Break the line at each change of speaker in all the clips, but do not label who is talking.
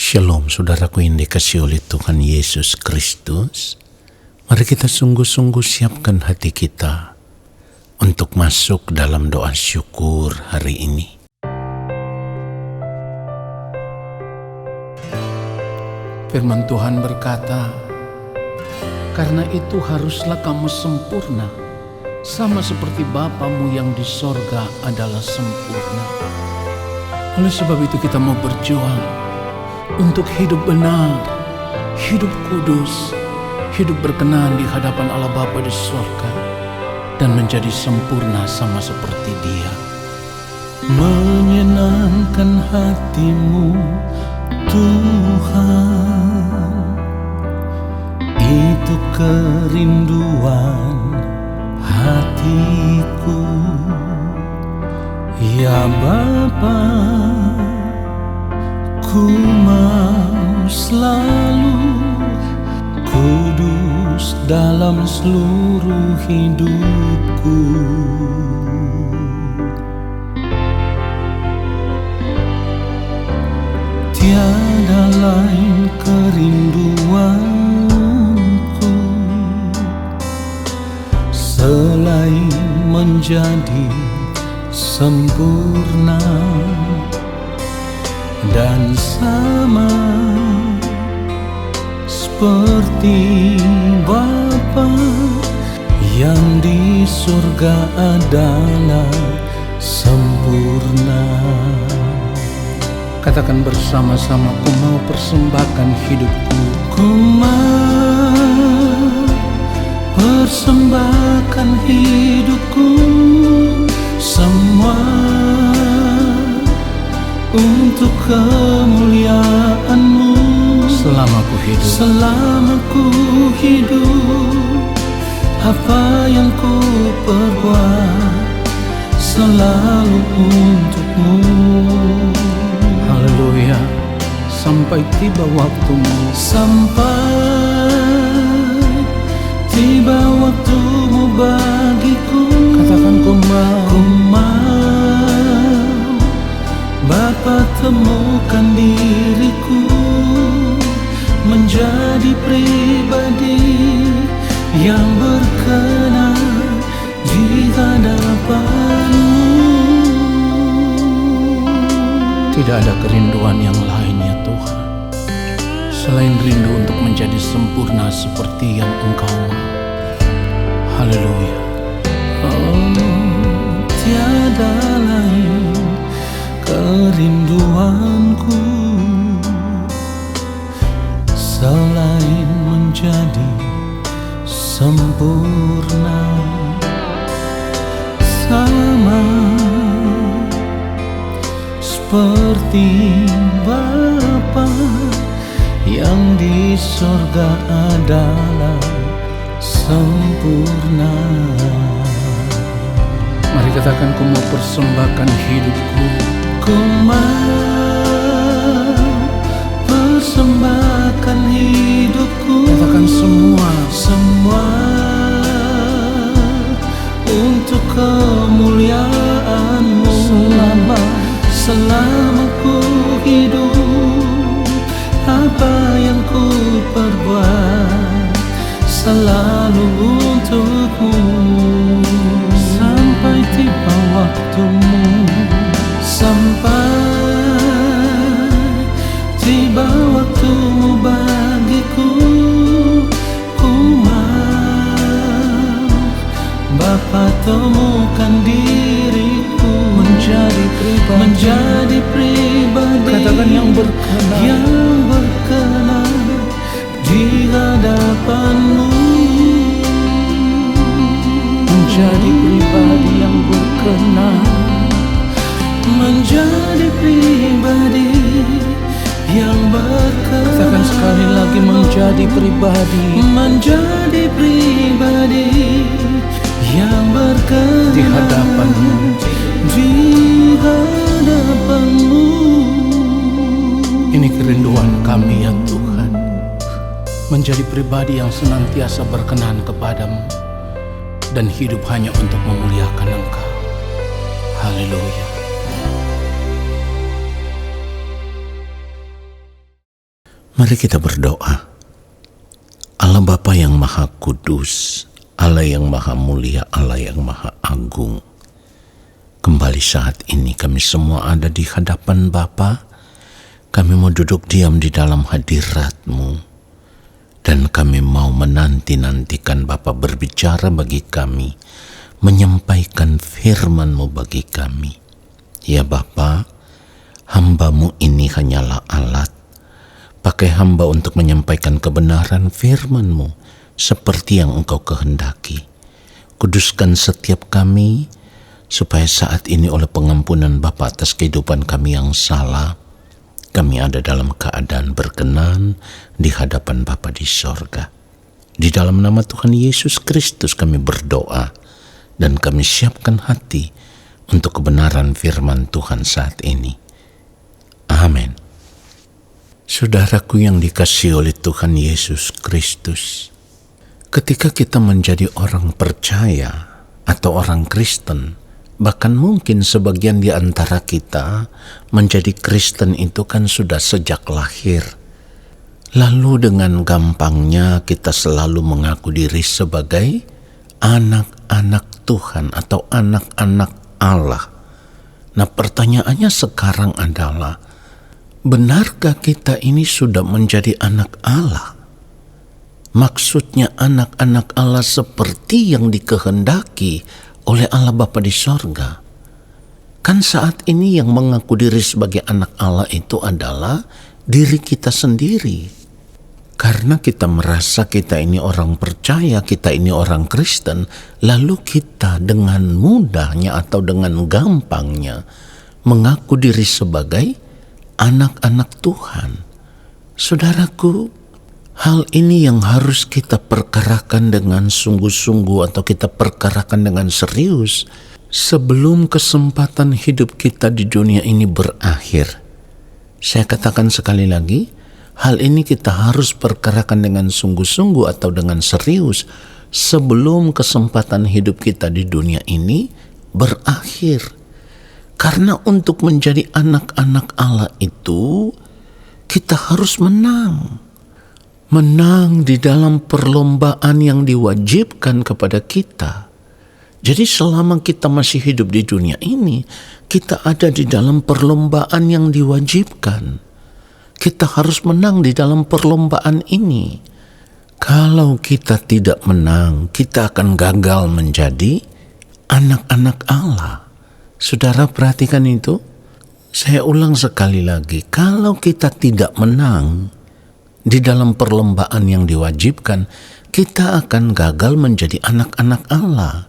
Shalom saudaraku yang dikasihi oleh Tuhan Yesus Kristus. Mari kita sungguh-sungguh siapkan hati kita untuk masuk dalam doa syukur hari ini. Firman Tuhan berkata, "Karena itu haruslah kamu sempurna, sama seperti Bapamu yang di sorga adalah sempurna." Oleh sebab itu kita mau berjuang untuk hidup benar, hidup kudus, hidup berkenan di hadapan Allah Bapa di surga, dan menjadi sempurna sama seperti Dia. Menyenangkan hatimu, Tuhan, itu kerinduan hatiku. Ya Bapa, ku mau selalu kudus dalam seluruh hidupku. Tiada lain kerinduanku selain menjadi sempurna dan sama seperti Bapa yang di surga adalah sempurna. Katakan bersama-sama, ku mau persembahkan hidupku. Ku mau persembahkan hidupku semua untuk kemuliaan-Mu. Selama ku hidup, apa yang ku perbuat selalu untuk-Mu. Haleluya. Sampai tiba waktu-Mu, sampai tiba waktu-Mu bagiku. Katakan ku mau Bapa, temukan diriku menjadi pribadi yang berkenan di hadapan-Mu. Tidak ada kerinduan yang lain ya Tuhan, selain rindu untuk menjadi sempurna seperti yang Engkau mau. Haleluya. Oh, tiada lain kerinduanku selain menjadi sempurna sama seperti Bapa yang di sorga adalah sempurna. Mari katakan, ku mau persembahkan hidupku. Ku mau persembahkan hidupku. Katakan semua untuk kemuliaan-Mu. Selama ku hidup, apa yang ku perbuat selalu untuk-Mu. Sampai tiba waktu-Mu, sampai tiba waktu-Mu bagiku. Ku mau Bapa, temukan diriku menjadi pribadi katakan yang berkenan di hadapan-Mu. Menjadi pribadi yang berkenan, menjadi pribadi yang berkenan. Katakan sekali lagi, menjadi pribadi yang berkenan di hadapan-Mu. Ini kerinduan kami ya Tuhan, menjadi pribadi yang senantiasa berkenan kepadamu dan hidup hanya untuk memuliakan Engkau. Haleluya. Mari kita berdoa. Allah Bapa yang Maha Kudus, Allah yang Maha Mulia, Allah yang Maha Agung. Kembali saat ini kami semua ada di hadapan Bapa. Kami mau duduk diam di dalam hadirat-Mu. Dan kami mau menanti-nantikan Bapa berbicara bagi kami, menyampaikan firman-Mu bagi kami. Ya Bapa, hamba-Mu ini hanyalah alat. Pakai hamba untuk menyampaikan kebenaran firman-Mu seperti yang Engkau kehendaki. Kuduskan setiap kami, supaya saat ini oleh pengampunan Bapa atas kehidupan kami yang salah, kami ada dalam keadaan berkenan di hadapan Bapa di sorga. Di dalam nama Tuhan Yesus Kristus kami berdoa, dan kami siapkan hati untuk kebenaran firman Tuhan saat ini. Amin. Saudaraku yang dikasihi oleh Tuhan Yesus Kristus, ketika kita menjadi orang percaya atau orang Kristen, bahkan mungkin sebagian di antara kita menjadi Kristen itu kan sudah sejak lahir. Lalu dengan gampangnya kita selalu mengaku diri sebagai anak-anak Tuhan atau anak-anak Allah. Nah, pertanyaannya sekarang adalah, benarkah kita ini sudah menjadi anak Allah? Maksudnya anak-anak Allah seperti yang dikehendaki oleh Allah Bapa di sorga. Kan saat ini yang mengaku diri sebagai anak Allah itu adalah diri kita sendiri. Karena kita merasa kita ini orang percaya, kita ini orang Kristen, lalu kita dengan mudahnya atau dengan gampangnya mengaku diri sebagai anak-anak Tuhan. Saudaraku, hal ini yang harus kita perkarakan dengan sungguh-sungguh atau kita perkarakan dengan serius sebelum kesempatan hidup kita di dunia ini berakhir. Saya katakan sekali lagi, hal ini kita harus perkarakan dengan sungguh-sungguh atau dengan serius sebelum kesempatan hidup kita di dunia ini berakhir. Karena untuk menjadi anak-anak Allah itu, kita harus menang. Menang di dalam perlombaan yang diwajibkan kepada kita. Jadi selama kita masih hidup di dunia ini, kita ada di dalam perlombaan yang diwajibkan. Kita harus menang di dalam perlombaan ini. Kalau kita tidak menang, kita akan gagal menjadi anak-anak Allah. Saudara perhatikan itu. Saya ulang sekali lagi, kalau kita tidak menang di dalam perlombaan yang diwajibkan, kita akan gagal menjadi anak-anak Allah.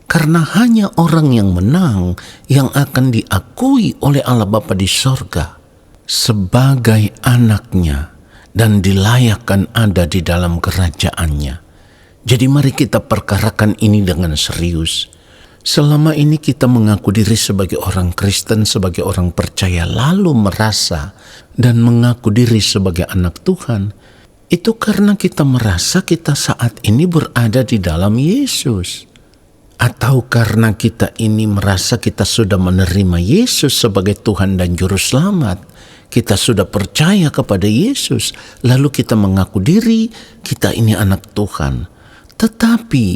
Karena hanya orang yang menang yang akan diakui oleh Allah Bapa di sorga sebagai anaknya dan dilayakkan ada di dalam kerajaannya. Jadi mari kita perkarakan ini dengan serius. Selama ini kita mengaku diri sebagai orang Kristen, sebagai orang percaya, lalu merasa dan mengaku diri sebagai anak Tuhan, itu karena kita merasa kita saat ini berada di dalam Yesus. Atau karena kita ini merasa kita sudah menerima Yesus sebagai Tuhan dan Juru Selamat. Kita sudah percaya kepada Yesus, lalu kita mengaku diri kita ini anak Tuhan. Tetapi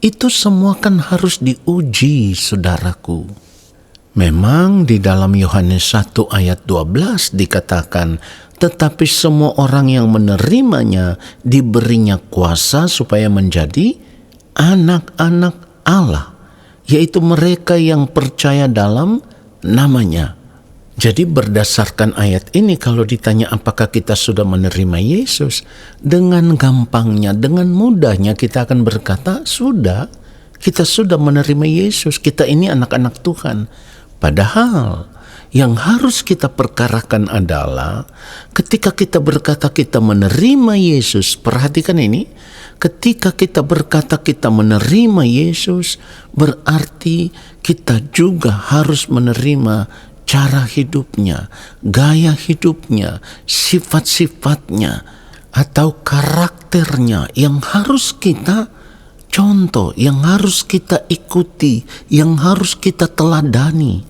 itu semua kan harus diuji, saudaraku. Memang di dalam Yohanes 1 ayat 12 dikatakan, tetapi semua orang yang menerimanya diberinya kuasa supaya menjadi anak-anak Allah, yaitu mereka yang percaya dalam namanya. Jadi berdasarkan ayat ini, kalau ditanya apakah kita sudah menerima Yesus, dengan gampangnya, dengan mudahnya kita akan berkata, sudah, kita sudah menerima Yesus, kita ini anak-anak Tuhan. Padahal yang harus kita perkarakan adalah ketika kita berkata kita menerima Yesus, perhatikan ini, ketika kita berkata kita menerima Yesus, berarti kita juga harus menerima cara hidupnya, gaya hidupnya, sifat-sifatnya, atau karakternya yang harus kita contoh, yang harus kita ikuti, yang harus kita teladani.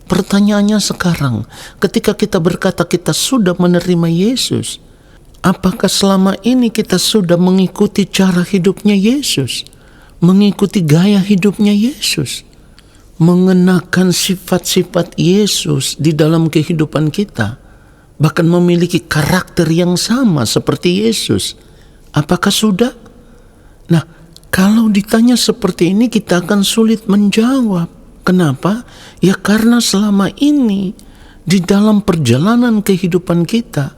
Pertanyaannya sekarang, ketika kita berkata kita sudah menerima Yesus, Apakah selama ini kita sudah mengikuti cara hidupnya Yesus? Mengikuti gaya hidupnya Yesus? Mengenakan sifat-sifat Yesus di dalam kehidupan kita? Bahkan memiliki karakter yang sama seperti Yesus? Apakah sudah? Nah, kalau ditanya seperti ini kita akan sulit menjawab. Kenapa? Ya karena selama ini di dalam perjalanan kehidupan kita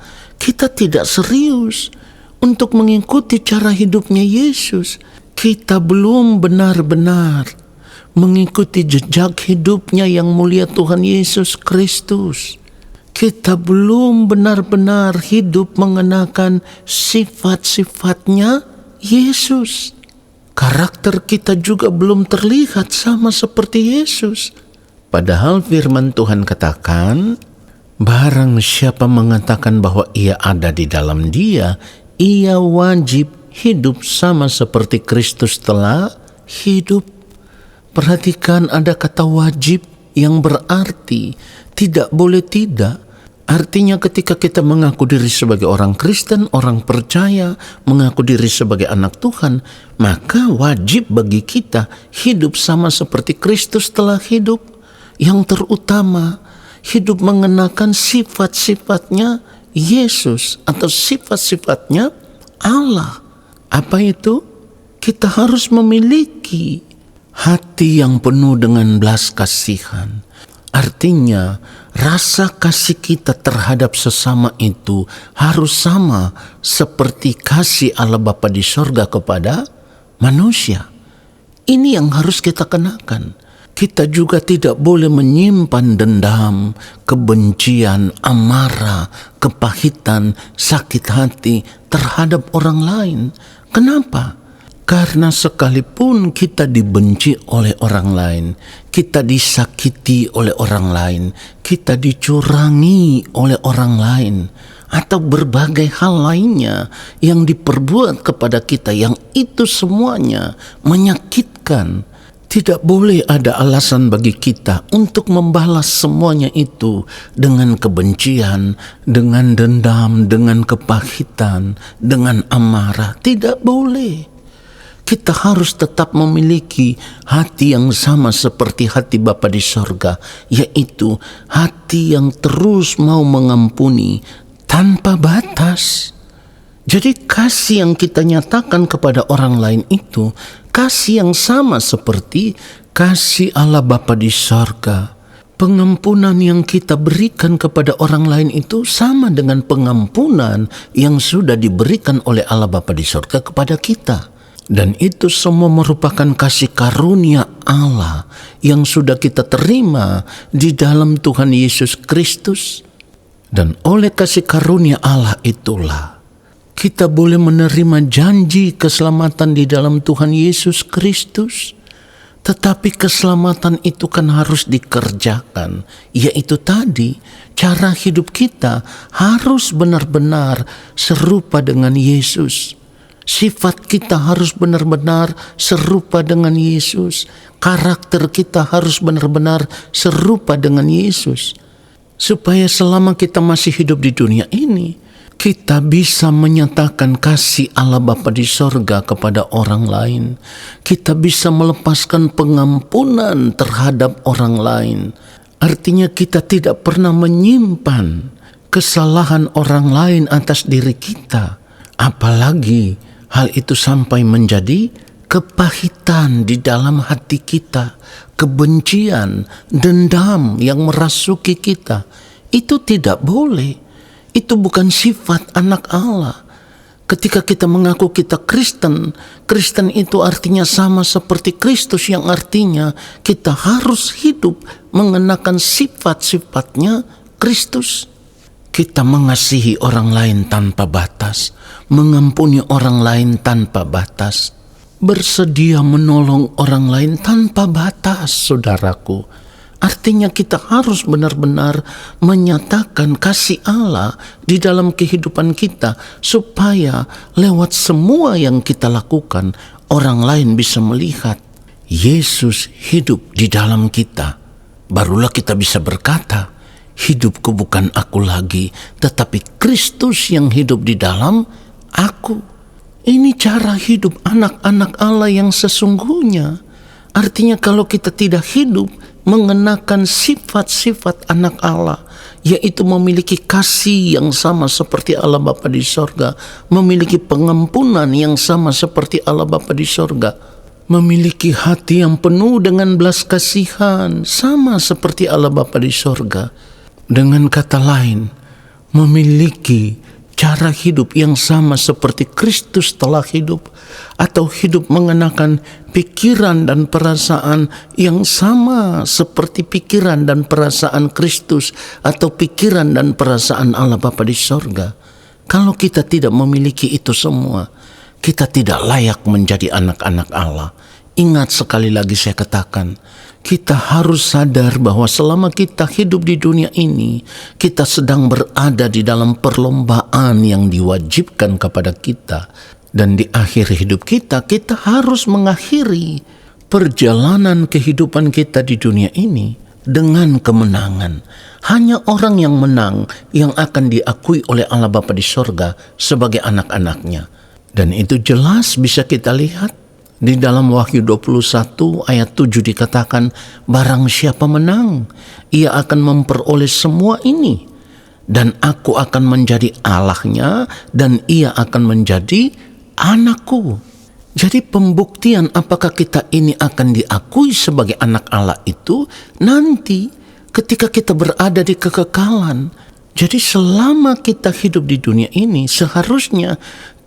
tidak serius untuk mengikuti cara hidupnya Yesus. Kita belum benar-benar mengikuti jejak hidupnya yang mulia Tuhan Yesus Kristus. Kita belum benar-benar hidup mengenakan sifat-sifatnya Yesus. Karakter kita juga belum terlihat sama seperti Yesus. Padahal firman Tuhan katakan, barang siapa mengatakan bahwa ia ada di dalam Dia, ia wajib hidup sama seperti Kristus telah hidup. Perhatikan, ada kata wajib yang berarti tidak boleh tidak. Artinya ketika kita mengaku diri sebagai orang Kristen, orang percaya, mengaku diri sebagai anak Tuhan, maka wajib bagi kita hidup sama seperti Kristus telah hidup. Yang terutama, hidup mengenakan sifat-sifatnya Yesus atau sifat-sifatnya Allah. Apa itu? Kita harus memiliki hati yang penuh dengan belas kasihan. Artinya, rasa kasih kita terhadap sesama itu harus sama seperti kasih Allah Bapa di sorga kepada manusia. Ini yang harus kita kenakan. Kita juga tidak boleh menyimpan dendam, kebencian, amarah, kepahitan, sakit hati terhadap orang lain. Kenapa? Karena sekalipun kita dibenci oleh orang lain, kita disakiti oleh orang lain, kita dicurangi oleh orang lain, atau berbagai hal lainnya yang diperbuat kepada kita, yang itu semuanya menyakitkan. Tidak boleh ada alasan bagi kita untuk membalas semuanya itu dengan kebencian, dengan dendam, dengan kepahitan, dengan amarah. Tidak boleh. Kita harus tetap memiliki hati yang sama seperti hati Bapa di sorga, yaitu hati yang terus mau mengampuni tanpa batas. Jadi kasih yang kita nyatakan kepada orang lain itu kasih yang sama seperti kasih Allah Bapa di sorga. Pengampunan yang kita berikan kepada orang lain itu sama dengan pengampunan yang sudah diberikan oleh Allah Bapa di sorga kepada kita. Dan itu semua merupakan kasih karunia Allah yang sudah kita terima di dalam Tuhan Yesus Kristus. Dan oleh kasih karunia Allah itulah kita boleh menerima janji keselamatan di dalam Tuhan Yesus Kristus. Tetapi keselamatan itu kan harus dikerjakan. Yaitu tadi, cara hidup kita harus benar-benar serupa dengan Yesus. Sifat kita harus benar-benar serupa dengan Yesus. Karakter kita harus benar-benar serupa dengan Yesus. Supaya selama kita masih hidup di dunia ini, kita bisa menyatakan kasih Allah Bapa di sorga kepada orang lain. Kita bisa melepaskan pengampunan terhadap orang lain. Artinya kita tidak pernah menyimpan kesalahan orang lain atas diri kita. Apalagi hal itu sampai menjadi kepahitan di dalam hati kita, kebencian, dendam yang merasuki kita. Itu tidak boleh. Itu bukan sifat anak Allah. Ketika kita mengaku kita Kristen, Kristen itu artinya sama seperti Kristus, yang artinya kita harus hidup mengenakan sifat-sifatnya Kristus. Kita mengasihi orang lain tanpa batas, mengampuni orang lain tanpa batas, bersedia menolong orang lain tanpa batas, saudaraku. Artinya kita harus benar-benar menyatakan kasih Allah di dalam kehidupan kita, supaya lewat semua yang kita lakukan, orang lain bisa melihat Yesus hidup di dalam kita. Barulah kita bisa berkata, Hidupku bukan aku lagi, tetapi Kristus yang hidup di dalam aku. Ini cara hidup anak-anak Allah yang sesungguhnya. Artinya kalau kita tidak hidup mengenakan sifat-sifat anak Allah, yaitu memiliki kasih yang sama seperti Allah Bapa di sorga, memiliki pengampunan yang sama seperti Allah Bapa di sorga, memiliki hati yang penuh dengan belas kasihan sama seperti Allah Bapa di sorga. Dengan kata lain, memiliki cara hidup yang sama seperti Kristus telah hidup, atau hidup mengenakan pikiran dan perasaan yang sama seperti pikiran dan perasaan Kristus, atau pikiran dan perasaan Allah Bapa di sorga. Kalau kita tidak memiliki itu semua, kita tidak layak menjadi anak-anak Allah. Ingat, sekali lagi saya katakan, kita harus sadar bahwa selama kita hidup di dunia ini, kita sedang berada di dalam perlombaan yang diwajibkan kepada kita. Dan di akhir hidup kita, kita harus mengakhiri perjalanan kehidupan kita di dunia ini dengan kemenangan. Hanya orang yang menang yang akan diakui oleh Allah Bapa di sorga sebagai anak-anaknya. Dan itu jelas bisa kita lihat di dalam Wahyu 21 ayat 7 dikatakan, barang siapa menang, ia akan memperoleh semua ini. Dan aku akan menjadi Allahnya, dan ia akan menjadi anakku. Jadi pembuktian apakah kita ini akan diakui sebagai anak Allah itu nanti ketika kita berada di kekekalan. Jadi selama kita hidup di dunia ini, seharusnya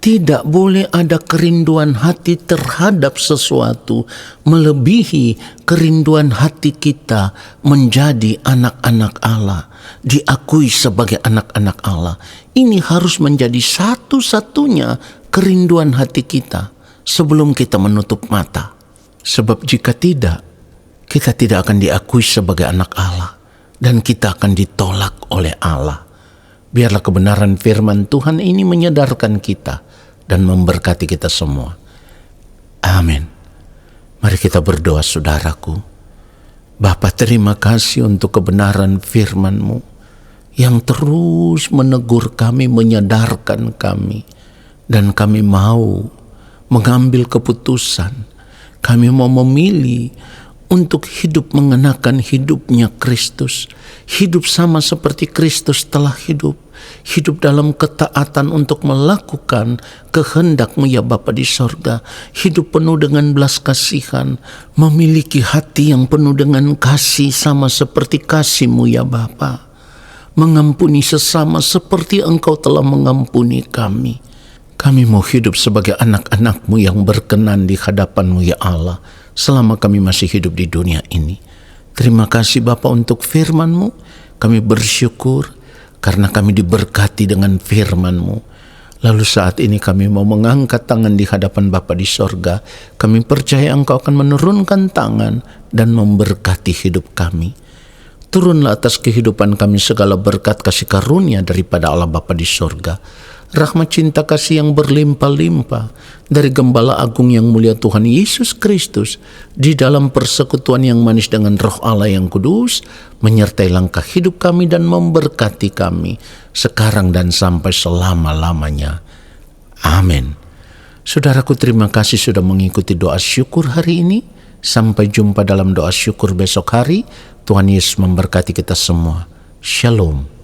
tidak boleh ada kerinduan hati terhadap sesuatu melebihi kerinduan hati kita menjadi anak-anak Allah, diakui sebagai anak-anak Allah. Ini harus menjadi satu-satunya kerinduan hati kita sebelum kita menutup mata. Sebab jika tidak, kita tidak akan diakui sebagai anak Allah dan kita akan ditolak oleh Allah. Biarlah kebenaran firman Tuhan ini menyadarkan kita dan memberkati kita semua. Amin. Mari kita berdoa, saudaraku. Bapa, terima kasih untuk kebenaran firman-Mu yang terus menegur kami, menyadarkan kami. Dan kami mau mengambil keputusan. Kami mau memilih untuk hidup mengenakan hidupnya Kristus. Hidup sama seperti Kristus telah hidup. Hidup dalam ketaatan untuk melakukan kehendak-Mu ya Bapa di sorga. Hidup penuh dengan belas kasihan. Memiliki hati yang penuh dengan kasih sama seperti kasih-Mu ya Bapa. Mengampuni sesama seperti Engkau telah mengampuni kami. Kami mau hidup sebagai anak-anak-Mu yang berkenan di hadapan-Mu ya Allah, selama kami masih hidup di dunia ini. Terima kasih Bapa untuk firman-Mu. Kami bersyukur karena kami diberkati dengan firman-Mu. Lalu saat ini kami mau mengangkat tangan di hadapan Bapa di sorga. Kami percaya Engkau akan menurunkan tangan dan memberkati hidup kami. Turunlah atas kehidupan kami segala berkat kasih karunia daripada Allah Bapa di sorga. Rahmat cinta kasih yang berlimpah-limpah dari Gembala Agung yang mulia Tuhan Yesus Kristus di dalam persekutuan yang manis dengan Roh Allah yang kudus menyertai langkah hidup kami dan memberkati kami sekarang dan sampai selama-lamanya. Amin. Saudaraku, terima kasih sudah mengikuti doa syukur hari ini. Sampai jumpa dalam doa syukur besok hari. Tuhan Yesus memberkati kita semua. Shalom.